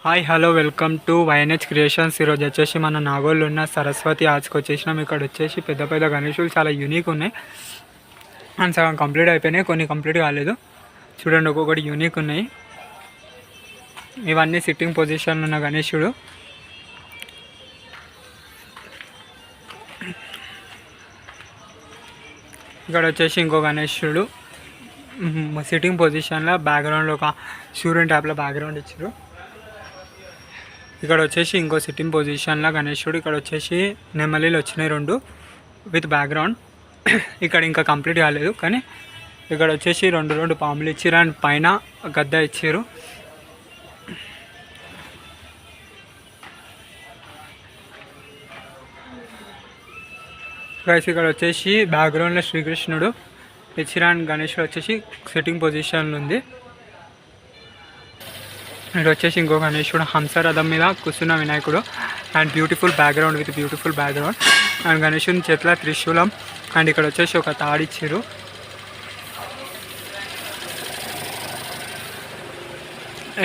Hi hello welcome to YNH creations. ఈరోజు వచ్చేసి మన నాగోల్లో ఉన్న సరస్వతి ఆర్ట్స్కి వచ్చేసినాం. ఇక్కడ వచ్చేసి పెద్ద పెద్ద గణేషులు చాలా యూనిక్ ఉన్నాయి అండ్ సగం కంప్లీట్ అయిపోయినాయి, కొన్ని కంప్లీట్ కాలేదు. చూడండి, ఒక్కొక్కటి యూనిక్ ఉన్నాయి. ఇవన్నీ సిట్టింగ్ పొజిషన్లో ఉన్న గణేశుడు. ఇక్కడ వచ్చేసి ఇంకో గణేశుడు సిట్టింగ్ పొజిషన్లో బ్యాక్గ్రౌండ్లో ఒక సూర్యుని టైప్లో బ్యాక్గ్రౌండ్ ఇచ్చారు. ఇక్కడ వచ్చేసి ఇంకో సిట్టింగ్ పొజిషన్లో గణేశుడు. ఇక్కడ వచ్చేసి నెమలీలు వచ్చినాయి 2 విత్ బ్యాక్గ్రౌండ్. ఇక్కడ ఇంకా కంప్లీట్ కాలేదు, కానీ ఇక్కడ వచ్చేసి 2 పాములు ఇచ్చారు అండ్ పైన గద్ద ఇచ్చారు. గైస్ ఇక్కడ వచ్చేసి బ్యాక్గ్రౌండ్లో శ్రీకృష్ణుడు ఇచ్చిరా అండ్ గణేశుడు వచ్చేసి సిట్టింగ్ పొజిషన్లో ఉంది. ఇక్కడ వచ్చేసి ఇంకో గణేశుడు హంసరథం మీద కూర్చున్న వినాయకుడు and beautiful background with beautiful background and గణేశుని చేతిలో త్రిశూలం అండ్ ఇక్కడ వచ్చేసి ఒక తాడిచ్చారు.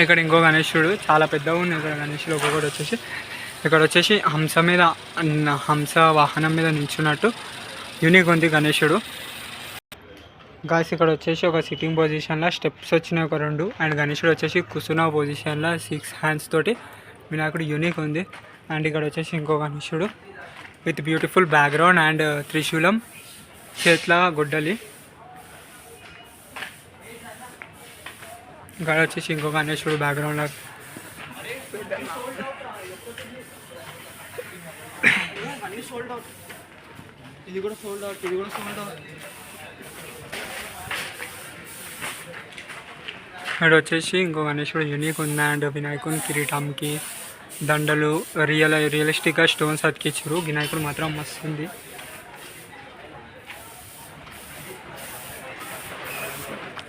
ఇక్కడ ఇంకో గణేశుడు చాలా పెద్దగా ఉంది. ఇక్కడ గణేశుడు ఒక్కొక్కటి ఇక్కడ వచ్చేసి హంస వాహనం మీద నిల్చున్నట్టు యూనిక్ ఉంది గణేశుడు. గాయస్ ఇక్కడ వచ్చేసి ఒక సిట్టింగ్ పొజిషన్లో స్టెప్స్ వచ్చినాయి ఒక 2 అండ్ గణేశుడు వచ్చేసి కూర్చున్న పొజిషన్లో 6 హ్యాండ్స్ తోటి వినాయకుడు యూనిక్ ఉంది. అండ్ ఇక్కడ వచ్చేసి ఇంకో గణేశుడు విత్ బ్యూటిఫుల్ బ్యాక్గ్రౌండ్ అండ్ త్రిశూలం చేతిలో గొడ్డలి. ఇక్కడ వచ్చేసి ఇంకో గణేశుడు బ్యాక్గ్రౌండ్లో ఇది కూడా సోల్డ్ అవుట్. ఇక్కడ వచ్చేసి ఇంకో గణేశుడు యూనిక్ ఉంది అండ్ వినాయకుని కిరీటంకి దండలు రియలిస్టిక్గా స్టోన్స్ అతికిచ్చారు. వినాయకుడు మాత్రం మస్తు ఉంది.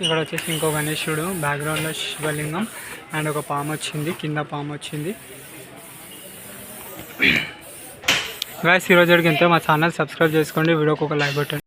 ఇక్కడ వచ్చేసి ఇంకో గణేశుడు బ్యాక్గ్రౌండ్లో శివలింగం అండ్ ఒక పాము వచ్చింది, కింద పాము వచ్చింది. గాయ్స్ ఈరోజుకి ఇంతే. మా ఛానల్ సబ్స్క్రైబ్ చేసుకోండి, వీడియోకి ఒక లైక్ కొట్టండి.